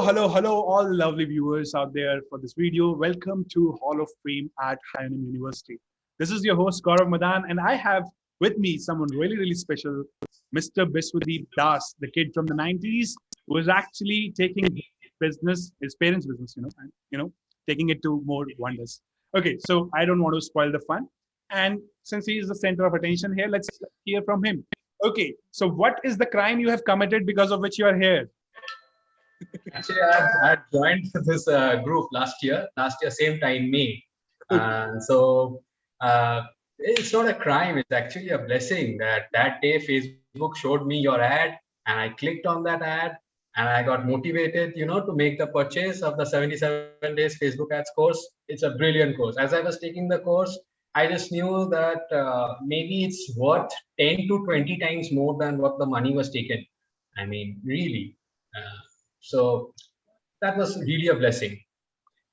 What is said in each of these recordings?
Hello, all the lovely viewers out there for this video. Welcome to Hall of Fame at HighonM University. This is your host, Gaurav Madan, and I have with me someone really special, Mr. Biswadeep Das, the kid from the 90s, who is actually taking business, his parents' business, and, taking it to more wonders. Okay, so I don't want to spoil the fun. And since he is the center of attention here, let's hear from him. Okay, so what is the crime you have committed because of which you are here? Actually, I joined this group last year, same time, May. And so it's not a crime, it's actually a blessing that day Facebook showed me your ad and I clicked on that ad and I got motivated, to make the purchase of the 77 days Facebook ads course. It's a brilliant course. As I was taking the course, I just knew that maybe it's worth 10 to 20 times more than what the money was taken. I mean, really. So that was really a blessing.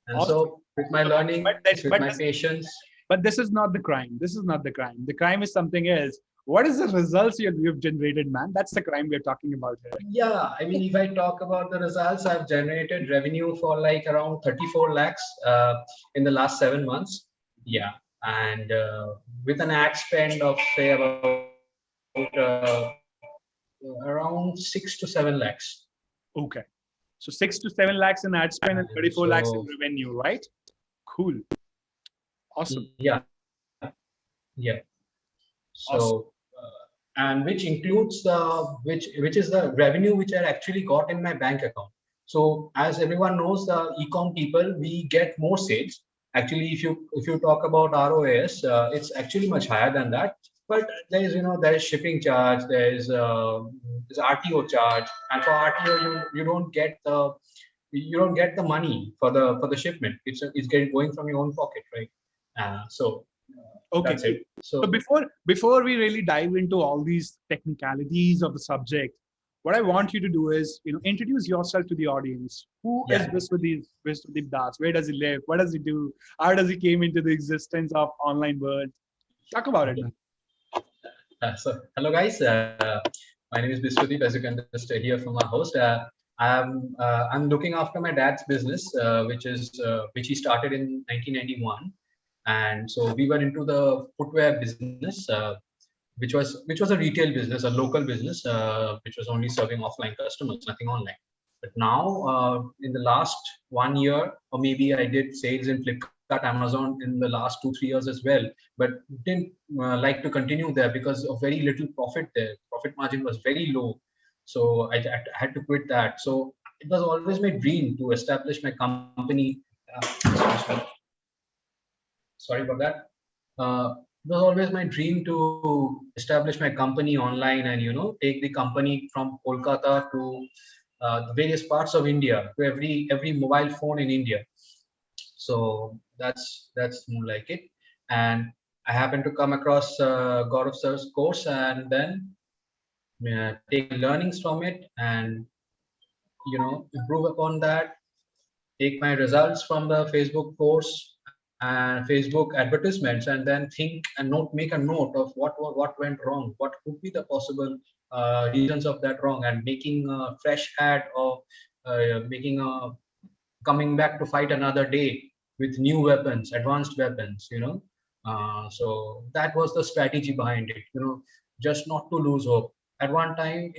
And Awesome. so with my learning, with my patience. But this is not the crime. This is not the crime. The crime is something else. What is the results you've generated, man? That's the crime we're talking about here. Yeah, I mean, if I talk about the results, I've generated revenue for like around 34 lakhs in the last 7 months. Yeah, and with an ad spend of say about around 6 to 7 lakhs. Okay. So 6 to 7 lakhs in ad spend and 34 lakhs in revenue, right? Cool. Awesome. Yeah. So, awesome. And which includes which is the revenue which I actually got in my bank account. So as everyone knows, the ecom people, we get more sales. Actually, if you talk about ROAS, it's actually much higher than that. But there is shipping charge, there is RTO charge, and for RTO you don't get the money for the shipment. It's going from your own pocket, right? Okay. That's it. So before we really dive into all these technicalities of the subject, what I want you to do is introduce yourself to the audience. Who is Biswadeep Das? Where does he live? What does he do? How does he came into the existence of online world? Talk about it. So hello guys, my name is Biswadeep. As you can just hear from our host, I'm looking after my dad's business, which he started in 1991, and so we were into the footwear business, which was a retail business, a local business, which was only serving offline customers, nothing online. But now, in the last 1 year, or maybe I did sales in Flipkart, Amazon in the last 2-3 years as well, but didn't like to continue there because of very little profit there. Profit margin was very low. So I had to quit that. So it was always my dream to establish my company. Sorry for that. It was always my dream to establish my company online and take the company from Kolkata to the various parts of India, to every mobile phone in India. So that's more like it. And I happened to come across Gaurav sir's course and then take learnings from it and improve upon that. Take my results from the Facebook course and Facebook advertisements, and then think and make a note of what went wrong, what could be the possible reasons of that wrong, and making a fresh ad or coming back to fight another day with new weapons, advanced weapons. So that was the strategy behind it. Just not to lose hope. At one time,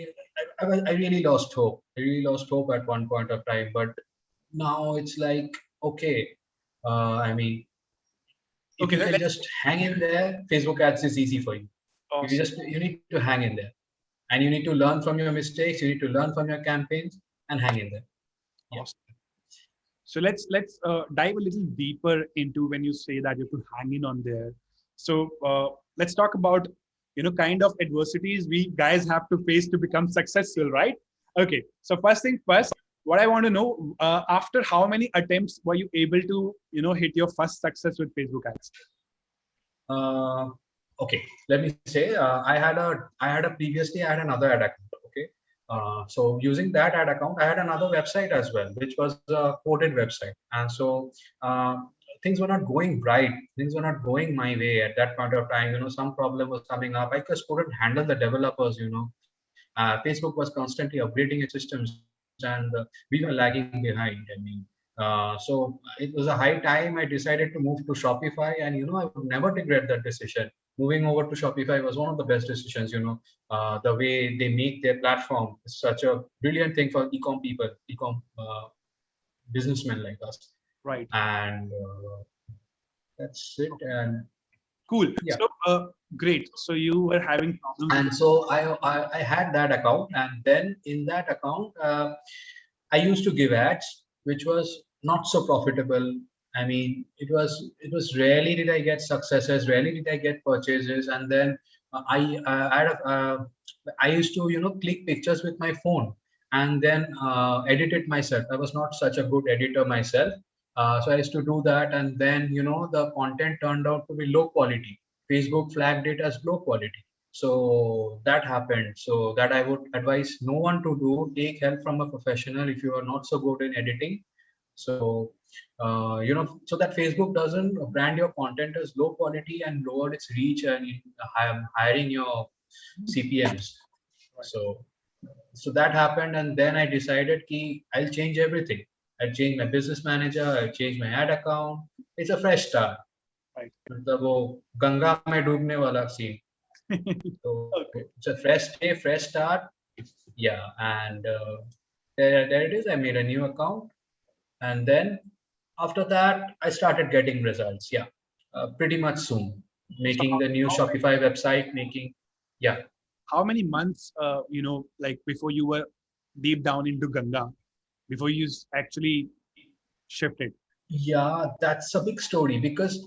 I really lost hope. I really lost hope at one point of time, but now it's like, okay, I mean, if you can just hang in there, Facebook ads is easy for you. Awesome. You need to hang in there, and you need to learn from your mistakes. You need to learn from your campaigns and hang in there. Yeah. Awesome. So let's dive a little deeper into when you say that you have to hang in on there. So let's talk about kind of adversities we guys have to face to become successful, right? Okay. So first thing first. What I want to know, after how many attempts were you able to, hit your first success with Facebook ads? Okay, let me say, I had previously I had another ad account. Okay, so using that ad account, I had another website as well, which was a coded website, and so things were not going right. Things were not going my way at that point of time. Some problem was coming up. I just couldn't handle the developers. Facebook was constantly upgrading its systems. and we were lagging behind. I mean, so it was a high time. I decided to move to Shopify, and I would never regret that decision. Moving over to Shopify was one of the best decisions. The way they make their platform is such a brilliant thing for ecom people, ecom businessmen like us, Right. and that's it. And Cool. yeah, So, great. So you were having problems with and so I had that account, and then in that account, I used to give ads, which was not so profitable. I mean, it was rarely did I get successes, rarely did I get purchases, and then I used to click pictures with my phone and then edit it myself. I was not such a good editor myself, so I used to do that, and then the content turned out to be low quality. Facebook flagged it as low quality. So that happened. So that I would advise no one to do. Take help from a professional if you are not so good in editing. So so that Facebook doesn't brand your content as low quality and lower its reach and hiring your CPMs. right. So that happened, and then I decided ki I'll change everything. I'll change my business manager. I'll change my ad account. It's a fresh start. Right. मतलब वो गंगा में डूबने वाला scene. So Okay. it's a fresh day, fresh start. Yeah, and there it is. I made a new account, and then after that, I started getting results. Yeah, pretty much soon. So Making the new how many, Shopify website, yeah, how many months, like before you were deep down into Ganga, before you actually shifted? yeah, that's a big story because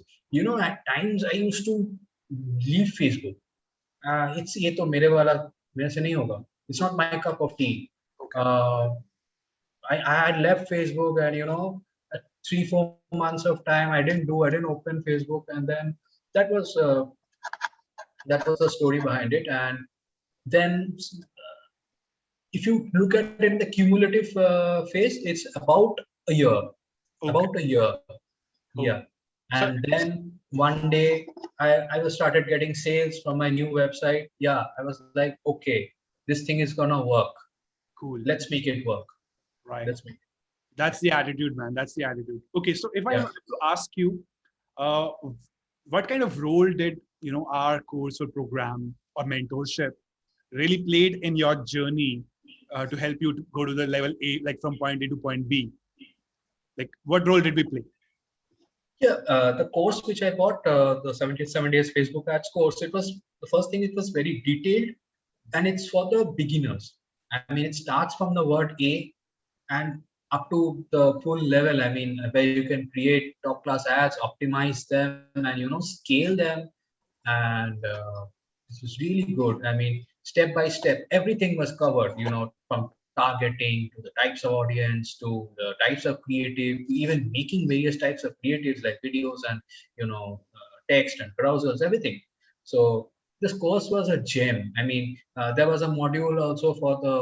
at times I used to leave Facebook. It's ये तो मेरे वाला मेरे से नहीं होगा. It's not my cup of tea. Okay. Uh, I had left Facebook, and 3-4 months of time I didn't open Facebook, and then that was uh, that was the story behind it. And then if you look at it in the cumulative phase, it's Okay. about a year. Oh. Yeah. So, And then one day I was started getting sales from my new website. Yeah, I was like, okay, this thing is gonna work. cool. Let's make it work. Right. Let's make it. That's the attitude, man. That's the attitude. Okay. So if I Yeah. were to ask you, uh, what kind of role did, our course or program or mentorship really played in your journey to help you to go to the level A, like from point A to point B? Like, what role did we play? Yeah, the course which I bought, the 77 days Facebook ads course, it was the first thing, it was very detailed, and it's for the beginners. I mean, it starts from the word A and up to the full level. I mean, where you can create top class ads, optimize them, and scale them. And this was really good. I mean, step by step, everything was covered. From targeting to the types of audience to the types of creative, even making various types of creatives like videos and text and browsers, everything. So this course was a gem. I mean, there was a module also for the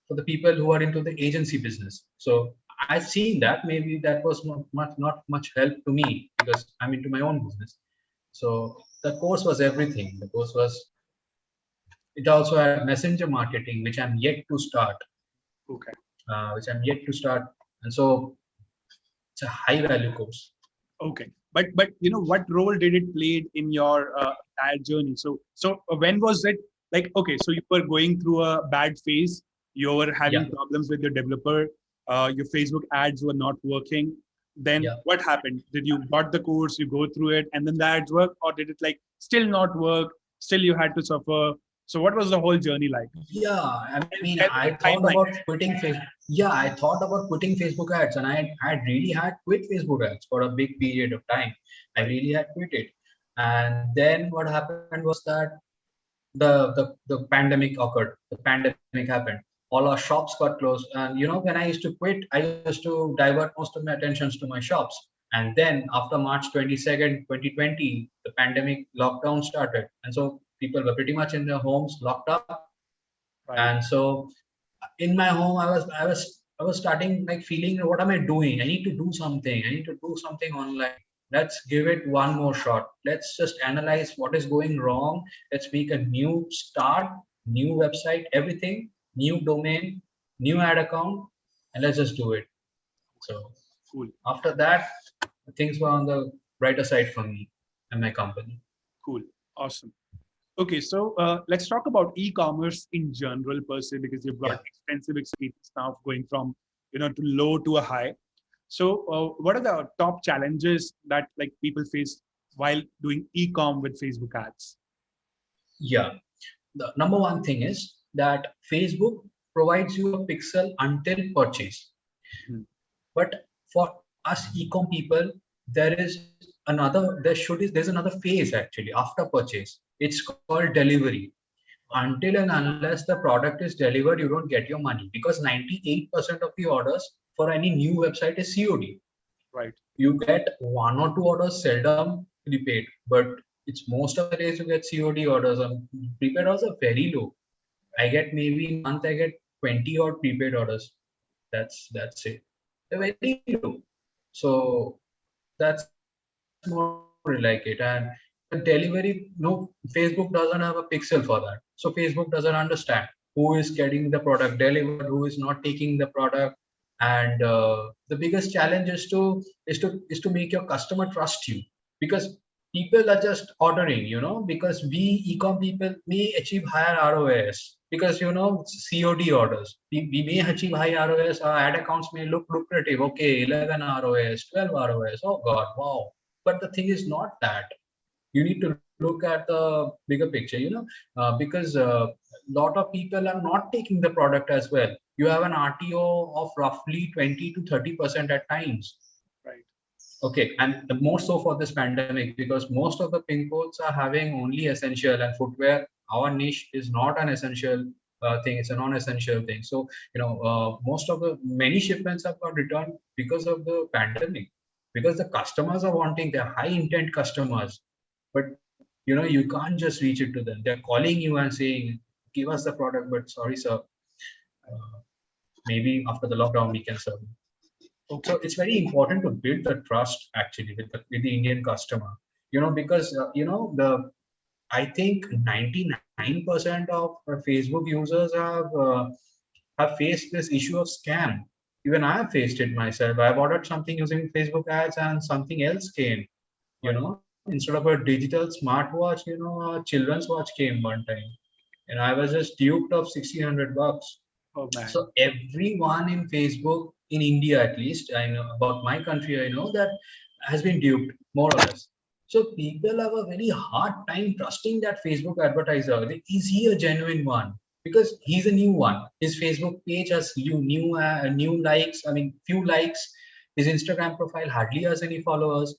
for the people who are into the agency business. So I've seen that. Maybe that was not much help to me because I'm into my own business. So the course was everything. The course was, it also had messenger marketing, which I'm yet to start. Okay. And so it's a high value course. Okay. But what role did it play in your entire journey? So when was it like, okay, so you were going through a bad phase, you were having Yeah. problems with your developer, your Facebook ads were not working. Then Yeah. what happened? Did you got the course, you go through it, and then the ads work, or did it like still not work? Still you had to suffer. So what was the whole journey like? Yeah, I mean, Tell I me the thought timeline. about quitting Facebook. Yeah, I thought about quitting Facebook ads, and I had really had quit Facebook ads for a big period of time. I Right. really had quit it, and then what happened was that the pandemic occurred. The pandemic happened. All our shops got closed, and when I used to quit, I used to divert most of my attentions to my shops. And then after March 22nd, 2020, the pandemic lockdown started, and so people were pretty much in their homes, locked up. Right. And so in my home, I was starting like feeling, what am I doing? I need to do something. I need to do something online. Let's give it one more shot. Let's just analyze what is going wrong. Let's make a new start, new website, everything, new domain. new ad account, and let's just do it. So Cool. after that, things were on the brighter side for me and my company. Cool. Awesome. Okay, so let's talk about e-commerce in general per se, because you've got Yeah. extensive experience now of going from to low to a high. So what are the top challenges that like people face while doing e-com with Facebook ads? Yeah. The number one thing is that Facebook provides you a pixel until purchase. Hmm. But for us ecom people, there's another phase actually after purchase. It's called delivery. Until and unless the product is delivered, you don't get your money, because 98% of the orders for any new website is COD. Right. You get one or two orders seldom prepaid, but it's most of the days you get COD orders. Prepaid orders are very low. I get maybe in a month I get 20 or prepaid orders. That's it. They're very low. So that's more like it. And the delivery, no, Facebook doesn't have a pixel for that. So Facebook doesn't understand who is getting the product delivered, who is not taking the product. And the biggest challenge is to make your customer trust you, because people are just ordering, because we ecom people may achieve higher ROAS, because COD orders. We may achieve high ROAS. Our ad accounts may look lucrative. Okay, 11 ROAS, 12 ROAS. Oh God, wow. But the thing is not that. You need to look at the bigger picture, because a lot of people are not taking the product as well. You have an RTO of roughly 20 to 30% at times. Right. Okay, and more so for this pandemic, because most of the pin codes are having only essential and footwear. Our niche is not an essential thing; it's a non-essential thing. So most of the many shipments have got returned because of the pandemic, because the customers are wanting, they're high intent customers, but you can't just reach it to them. They're calling you and saying, "Give us the product," but sorry, sir. Maybe after the lockdown we can serve. Okay. So it's very important to build the trust actually with the Indian customer, because I think 99% of Facebook users have faced this issue of scam. Even I have faced it myself. I've ordered something using Facebook ads and something else came. Right. Instead of a digital smartwatch, a children's watch came one time, and I was just duped of $1,600. Oh man. So everyone in Facebook in India, at least I know about my country, I know that has been duped more or less. So people have a very hard time trusting that Facebook advertiser. Is he a genuine one? Because he's a new one. His Facebook page has new likes. I mean, few likes. His Instagram profile hardly has any followers.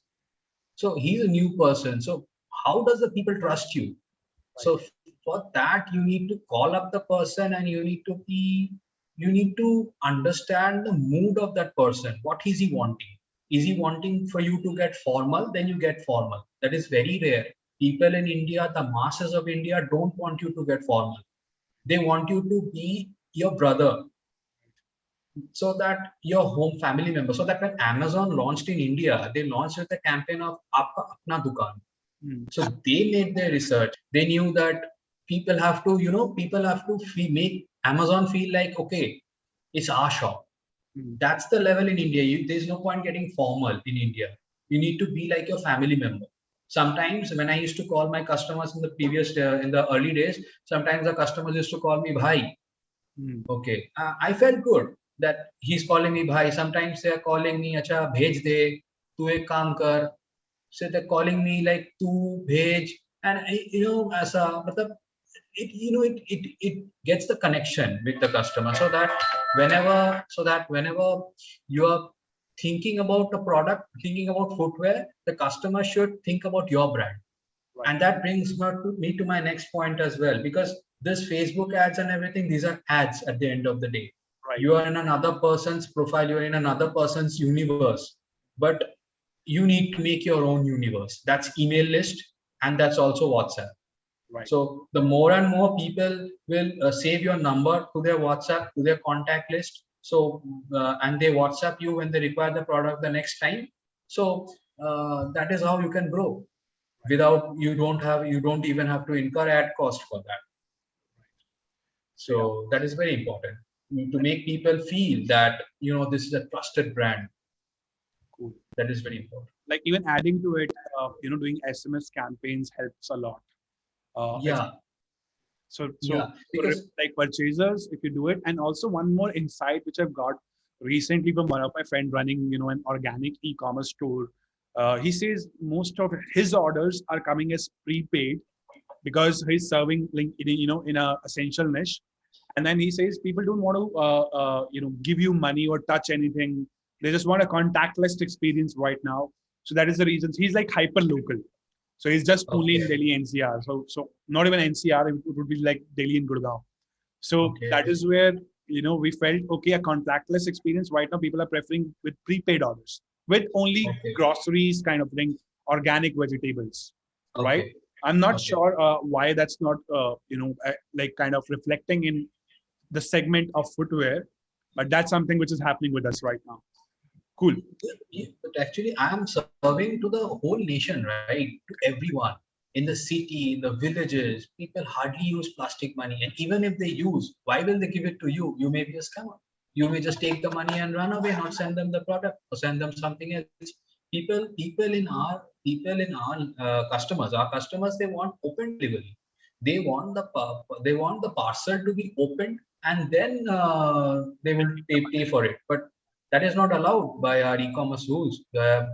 So he's a new person. So how does the people trust you? Right. So for that, you need to call up the person, and you need to understand the mood of that person. What is he wanting? Is he wanting for you to get formal? Then you get formal. That is very rare. People in India, the masses of India, don't want you to get formal. They want you to be your brother, so that your home family member. So that when Amazon launched in India, they launched with the campaign of Aapka Apna Dukaan. Hmm. So they made their research. They knew that people have to make Amazon feel like, okay, it's our shop. Hmm. That's the level in India. There's no point getting formal in India. You need to be like your family member. Sometimes when I used to call my customers in the early days, sometimes the customers used to call me bhai. Hmm. Okay, I felt good that he's calling me bhai. Sometimes they're calling me, acha, bhej de, tu ek kaam kar. So they're calling me like tu bhej, and as a matlab, it gets the connection with the customer, so that whenever you are thinking about the product, thinking about footwear, the customer should think about your brand. Right. And that brings me to my next point as well, because this Facebook ads and everything, these are ads at the end of the day. Right. You are in another person's profile, you're in another person's universe, but you need to make your own universe. That's email list, and that's also WhatsApp. Right. So the more and more people will save your number to their WhatsApp, to their contact list. So and they WhatsApp you when they require the product the next time. So that is how you can grow without you don't even have to incur ad cost for that. So, yeah. So that is very important. to make people feel that, this is a trusted brand. Cool. That is very important. Like even adding to it, doing SMS campaigns helps a lot. If Yeah, so yeah, because like purchasers, if you do it, and also one more insight which I've got recently from one of my friend running, an organic e-commerce store. He says most of his orders are coming as prepaid because he's serving like in a essential niche, and then he says people don't want to give you money or touch anything. They just want a contactless experience right now. So that is the reason he's like hyper local. So he's just only in okay, Delhi NCR. So not even NCR, it would be like Delhi and Gurgaon. So okay, that is where we felt okay, a contactless experience. Right now, people are preferring with prepaid orders with only okay, groceries kind of thing, organic vegetables, right? okay, I'm not okay. sure why that's not like kind of reflecting in the segment of footwear, but that's something which is happening with us right now. Cool. Yeah, but actually, I am serving to the whole nation, right? To everyone in the city, in the villages. People hardly use plastic money, and even if they use, why will they give it to you? You may be a scammer. You may just take the money and run away, not send them the product or send them something else. People in our customers, they want open delivery. They want the parcel to be opened, and then they will pay for it. But that is not allowed by our e-commerce rules, by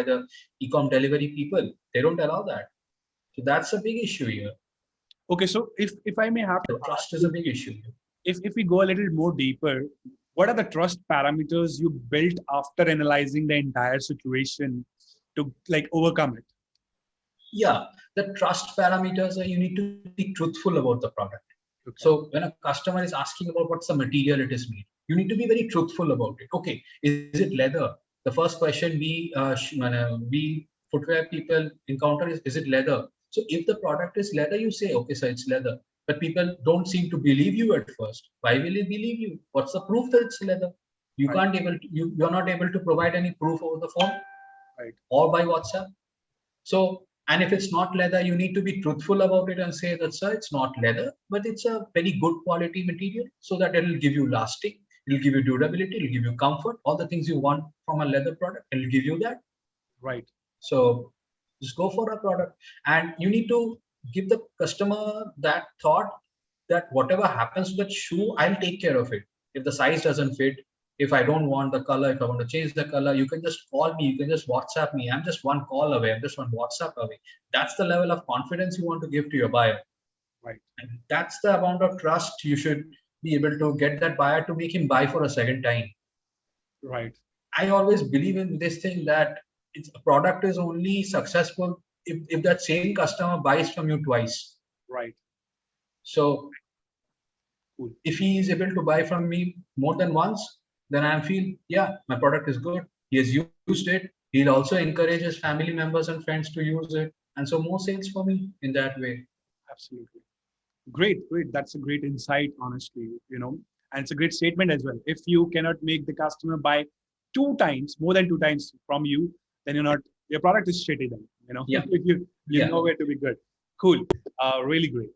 the e-com delivery people. They don't allow that. So that's a big issue here. Okay, so if I may have The to ask trust is a you, big issue. if we go a little more deeper, what are the trust parameters you built after analyzing the entire situation to like overcome it? Yeah, the trust parameters are, you need to be truthful about the product. Okay. So when a customer is asking about what's the material it is made, you need to be very truthful about it. Okay, is it leather? The first question we footwear people encounter is it leather? So if the product is leather, you say, okay, sir, it's leather. But people don't seem to believe you at first. Why will they believe you? What's the proof that it's leather? You Right. can't able to, you're not able to provide any proof over the phone Right. or by WhatsApp. So, and if it's not leather, you need to be truthful about it and say that, sir, it's not leather, but it's a very good quality material so that it'll give you lasting, it'll give you durability, it'll give you comfort, all the things you want from a leather product, it'll give you that. Right. So just go for a product. And you need to give the customer that thought that whatever happens to that shoe, I'll take care of it. If the size doesn't fit, if I don't want the color, if I want to change the color, you can just call me, you can just WhatsApp me. I'm just one call away, I'm just one WhatsApp away. That's the level of confidence you want to give to your buyer. Right. And that's the amount of trust you should be able to get that buyer to make him buy for a second time. Right. I always believe in this thing that a product is only successful if that same customer buys from you twice. Right. So Cool. if he is able to buy from me more than once, then I feel, yeah, my product is good. He has used it. He'll also encourage his family members and friends to use it. And so more sales for me in that way. Absolutely. Great. Great. That's a great insight, honestly. And it's a great statement as well. If you cannot make the customer buy two times, more than two times from you, then your product is shitty. Then Yeah. you Yeah. know where to be good. Cool. Really great.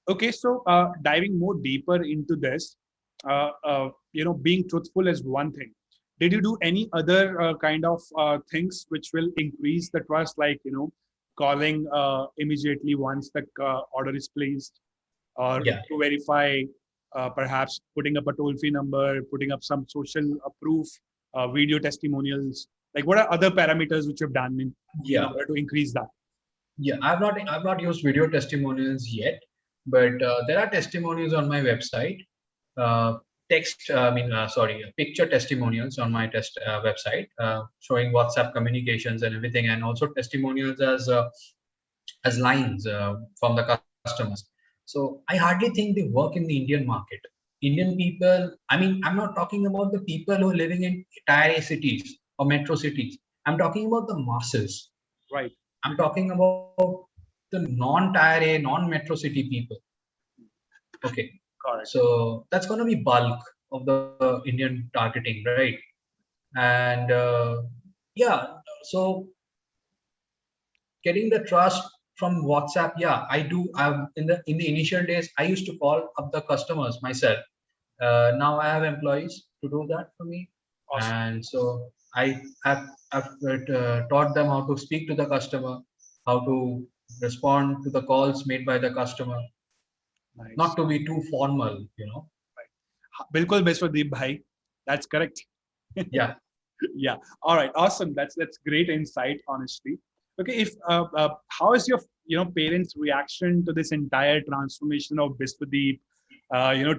Okay, so diving more deeper into this, being truthful is one thing. Did you do any other kind of things which will increase the trust, like calling immediately once the order is placed, or Yeah. to verify, perhaps putting up a toll-free number, putting up some social proof, video testimonials? Like, what are other parameters which you've done in Yeah. order to increase that? Yeah. I've not used video testimonials yet, but there are testimonials on my website. Picture testimonials on my website, showing WhatsApp communications and everything, and also testimonials as lines from the customers. So I hardly think they work in the Indian market. Indian people, I mean, I'm not talking about the people who are living in tier A cities or metro cities. I'm talking about the masses. Right. I'm talking about the non-tier A, non-metro city people. Okay. Correct. So that's going to be bulk of the Indian targeting, right? And yeah, so getting the trust from WhatsApp, yeah, I do. In the initial days, I used to call up the customers myself. Now I have employees to do that for me, Awesome. and so I've taught them how to speak to the customer, how to respond to the calls made by the customer, Nice. not to be too formal, you know. बिल्कुल Biswadeep bhai. That's correct. Yeah, Yeah. All right. Awesome. That's great insight, honestly. Okay. If how is your parents' reaction to this entire transformation of Biswadeep?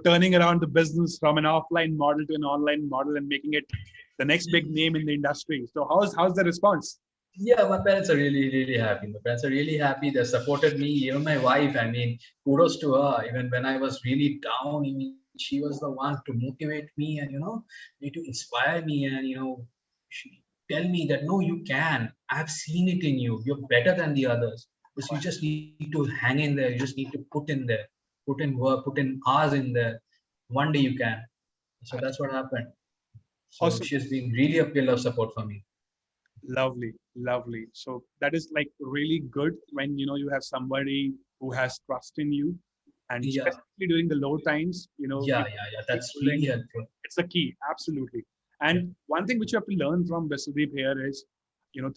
Turning around the business from an offline model to an online model and making it the next big name in the industry. So how's the response? yeah, my parents are really, really happy. My parents are really happy. They supported me. Even my wife, I mean, kudos to her. Even when I was really down, I mean, she was the one to motivate me and, to inspire me and, she tell me that, no, you can. I've seen it in you. You're better than the others. Because you just need to hang in there. You just need to put in there, put in work, put in hours in there. One day you can. So that's what happened. So Awesome. she's been really a pillar of support for me. Lovely, lovely. So that is like really good when you have somebody who has trust in you, and Yeah. specifically during the low times, Yeah. keep That's really pulling. helpful. It's the key, absolutely. Yeah, And one thing which you have to learn from Vasudeep here is,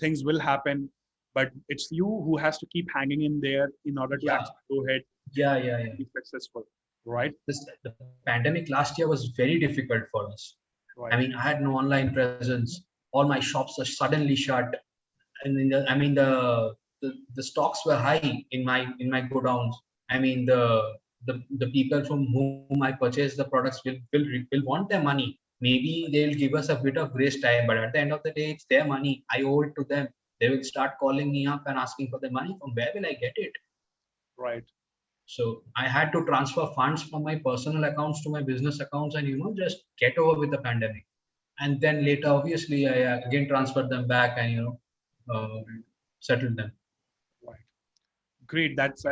things will happen, but it's you who has to keep hanging in there in order to yeah, actually go ahead yeah. and be successful, right? The pandemic last year was very difficult for us. I Right, mean, I had no online presence. All my shops are suddenly shut, and I mean the stocks were high in my godowns. I mean the people from whom I purchase the products will want their money. Maybe they'll give us a bit of grace time, but at the end of the day, it's their money. I owe it to them. They will start calling me up and asking for the money. From where will I get it? right. So I had to transfer funds from my personal accounts to my business accounts and just get over with the pandemic. And then later, obviously, I again transferred them back and uh, settled them. Right. Great. That's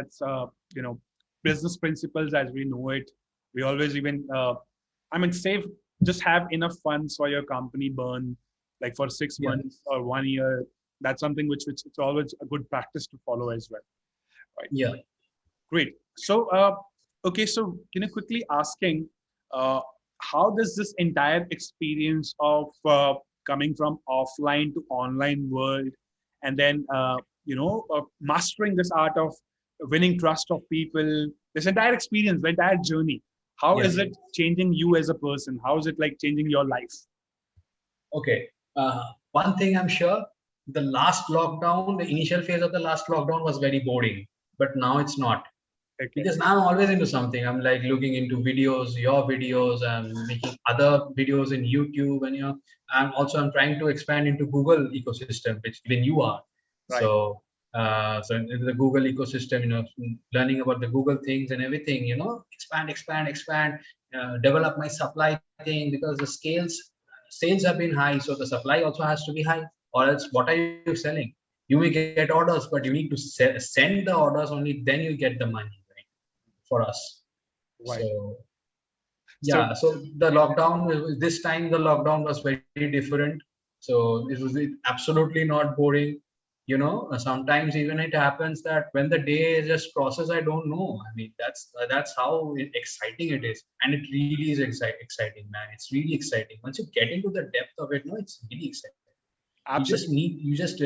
business principles as we know it. We always even I mean save, just have enough funds for your company burn, like for six Yeah, months or 1 year. That's something which it's always a good practice to follow as well. Right. yeah, Great. So okay, so quickly asking, uh, how does this entire experience of coming from offline to online world, and then mastering this art of winning trust of people, this entire experience, the entire journey, how yeah. is it changing you as a person? How is it like changing your life? Okay. One thing I'm sure, the last lockdown, the initial phase of the last lockdown was very boring, but now it's not. Okay. Because now I'm always into something. I'm like looking into videos, your videos, I'm making other videos in YouTube, and I'm trying to expand into Google ecosystem, which even you are. Right. So in the Google ecosystem, learning about the Google things and everything, expand, develop my supply thing because the sales have been high, so the supply also has to be high, or else what are you selling? You may get orders, but you need to send the orders, only then you get the money, right? For us. Right. So So yeah, so the lockdown, this time the lockdown was very different. So it was absolutely not boring. Sometimes even it happens that when the day just crosses, I don't know. I mean, that's how exciting it is, and it really is exciting, man. It's really exciting. Once you get into the depth of it, no, it's really exciting. absolutely. You just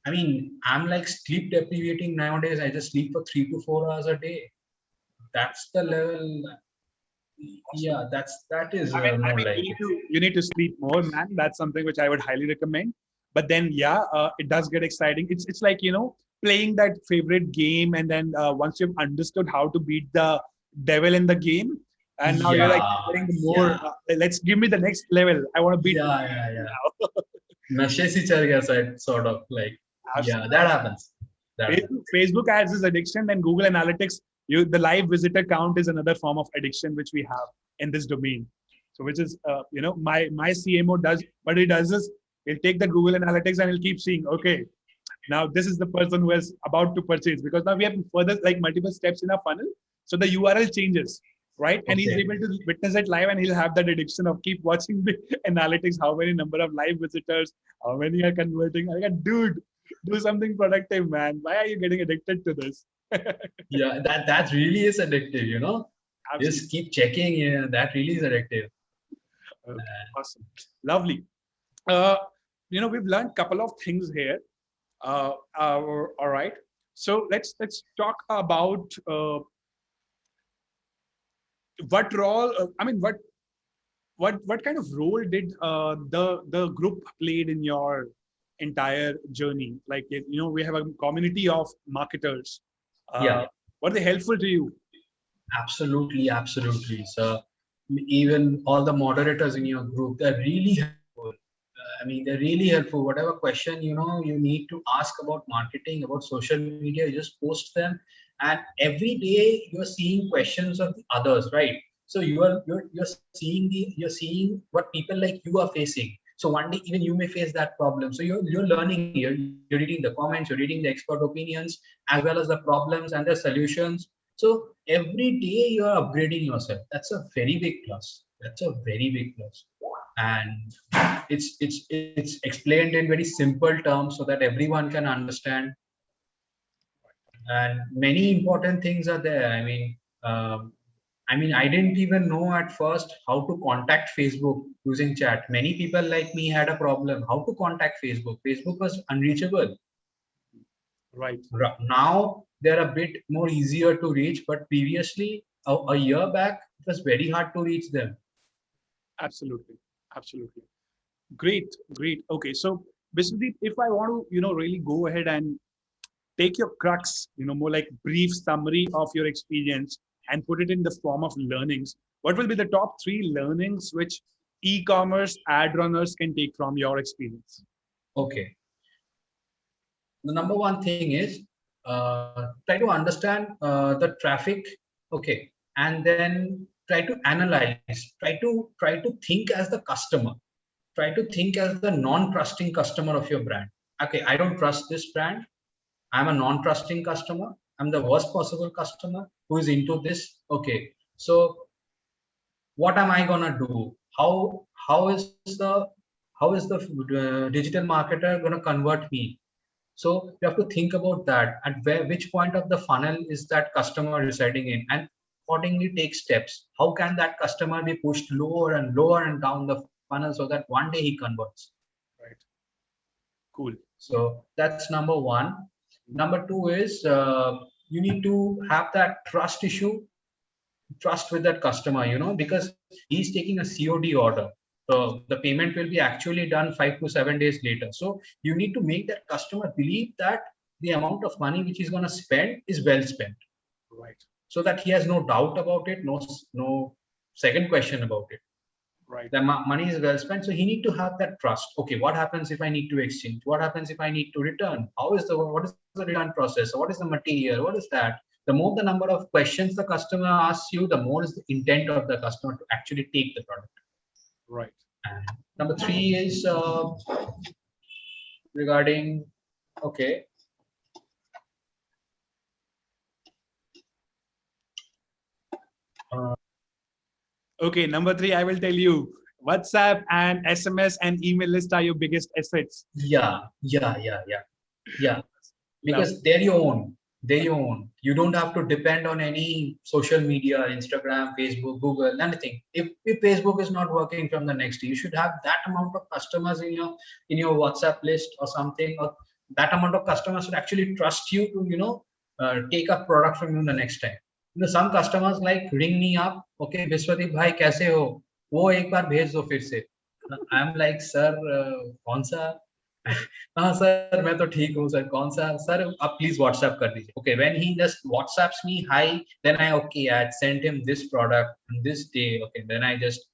I mean, I'm like sleep deprivating nowadays. I just sleep for 3 to 4 hours a day. That's the level. Awesome. Yeah, that is I more mean, like it. you need to sleep more, man. That's something which I would highly recommend. But then, yeah, it does get exciting. It's like playing that favorite game, and then once you've understood how to beat the devil in the game, and now you're like Yeah, getting the more. yeah, Let's give me the next level. I want to beat yeah. now. नशे से चढ़ गया sort of like. Yeah, Absolutely. that happens. That happens. Facebook ads is addiction, and Google Analytics, the live visitor count is another form of addiction which we have in this domain. So, which is my CMO does what he does is he'll take the Google Analytics and he'll keep seeing, okay, now this is the person who is about to purchase, because now we have further like multiple steps in our funnel, so the URL changes, right? And he's Okay. able to witness it live, and he'll have that addiction of keep watching the analytics, how many number of live visitors, how many are converting. I got, dude, do something productive, man. Why are you getting addicted to this? Yeah, that really is addictive. Absolutely. Just keep checking. Yeah, that really is addictive. Okay, awesome. Lovely. Uh, we've learned a couple of things here. All right. So let's talk about what role. I mean, what kind of role did the group played in your entire journey? Like we have a community of marketers. Yeah, Were they helpful to you? absolutely, absolutely. So even all the moderators in your group, they're really helpful. I mean, they're really helpful. Whatever question you need to ask about marketing, about social media, you just post them, and every day you're seeing questions of the others, right? So you're seeing what people like you are facing. So one day even you may face that problem. So you're learning. You're reading the comments, you're reading the expert opinions, as well as the problems and the solutions. So every day you're upgrading yourself. That's a very big plus. That's a very big plus. And it's explained in very simple terms so that everyone can understand, and many important things are there. I mean I didn't even know at first how to contact Facebook using chat. Many people like me had a problem how to contact Facebook was unreachable. Right. Now they're a bit more easier to reach, but previously a year back it was very hard to reach them. Absolutely. Absolutely. Great. Great. Okay. So Biswadeep, if I want to, really go ahead and take your crux, more like brief summary of your experience and put it in the form of learnings, what will be the top 3 learnings which e-commerce ad runners can take from your experience? Okay, the number one thing is try to understand the traffic. Okay, and then try to analyze, try to think as the customer, try to think as the non-trusting customer of your brand. Okay, I don't trust this brand. I'm a non-trusting customer. I'm the worst possible customer who is into this. Okay, so what am I gonna do? How is the digital marketer gonna convert me? So you have to think about that, at which point of the funnel is that customer residing in, and accordingly take steps. How can that customer be pushed lower and down the funnel so that one day he converts? Right. Cool. So that's number one. Number two is you need to have that trust issue, trust with that customer, because he's taking a COD order. So the payment will be actually done 5 to 7 days later. So you need to make that customer believe that the amount of money which he's going to spend is well spent, Right. so that he has no doubt about it, no second question about it. Right. The money is well spent, so he need to have that trust. Okay, what happens if I need to exchange? What happens if I need to return? What is the return process? What is the material? What is that? The more the number of questions the customer asks you, the more is the intent of the customer to actually take the product. Right. And number three is regarding, okay, Okay. Number 3, I will tell you. WhatsApp and SMS and email list are your biggest assets. yeah, Love. because they're your own. You don't have to depend on any social media, Instagram, Facebook, Google, anything. If Facebook is not working from the next day, you should have that amount of customers in your WhatsApp list or something, or that amount of customers should actually trust you to take a product from you the next time. Some customers like ring me up, okay, Biswadeep bhai kaise ho, वो एक बार भेज दो फिर से. I'm like, sir, कौन सा? हाँ sir मैं तो ठीक हूँ सर, कौन सा सर, आप प्लीज व्हाट्सएप कर दीजिए. Okay, when he just WhatsApps me hi, then I sent him this product on this day. Okay, then I just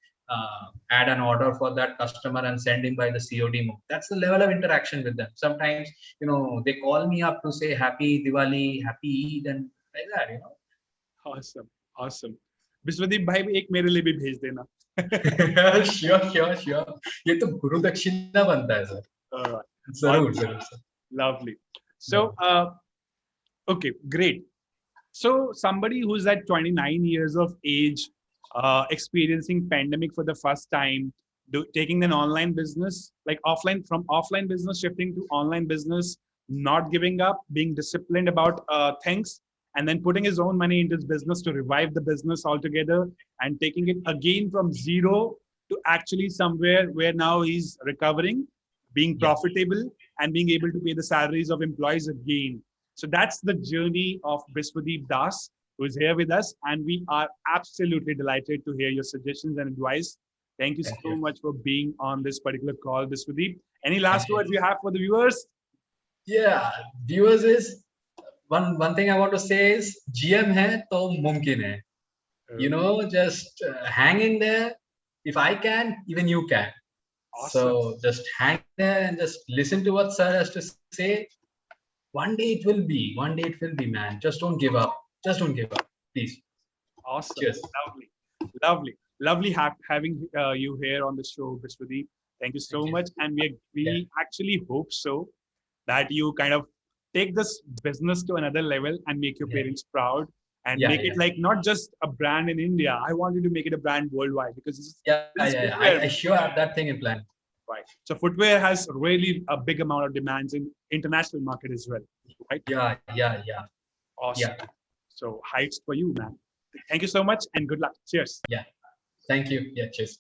add an order for that customer and send him by the COD mode. That's the level of interaction with them. Sometimes they call me up to say happy Diwali, happy Eid, and like that. Awesome. Awesome. Vishwadeep भाई भी एक मेरे लिए भी भेज देना. Sure ये तो गुरु दक्षिणा बनता है सर. Alright. जरूर जरूर sir. Lovely. So, okay, great. So, somebody who's at 29 years of age, experiencing pandemic for the first time, taking an online business, like offline business, shifting to online business, not giving up, being disciplined about things, and then putting his own money into his business to revive the business altogether and taking it again from zero to actually somewhere where now he's recovering, being Yeah. profitable, and being able to pay the salaries of employees again. So that's the journey of Biswadeep Das, who is here with us. And we are absolutely delighted to hear your suggestions and advice. Thank you Thank so you. much for being on this particular call, Biswadeep. Any last Thank you. words you have for the viewers? Yeah, viewers is one thing I want to say is GM hai to mumkin hai. Just hang in there. If I can, even you can. Awesome. So just hang there and just listen to what sir has to say. One day it will be. One day it will be, man. Just don't give up. Just don't give up, please. Awesome. Cheers. Lovely. Lovely. Lovely having you here on the show, Biswadeep. Thank you so Thank you. much. And we Yeah. actually hope so that you kind of take this business to another level and make your Yeah. parents proud and Yeah, make yeah. it like not just a brand in India. I want you to make it a brand worldwide because Yeah, this is yeah, yeah. footwear, I sure have that thing in plan. right? So footwear has really a big amount of demands in international market as well, right? Yeah, yeah, yeah, Awesome. yeah, So heights for you, man. Thank you so much and good luck. Cheers. yeah. Thank you. Yeah, cheers.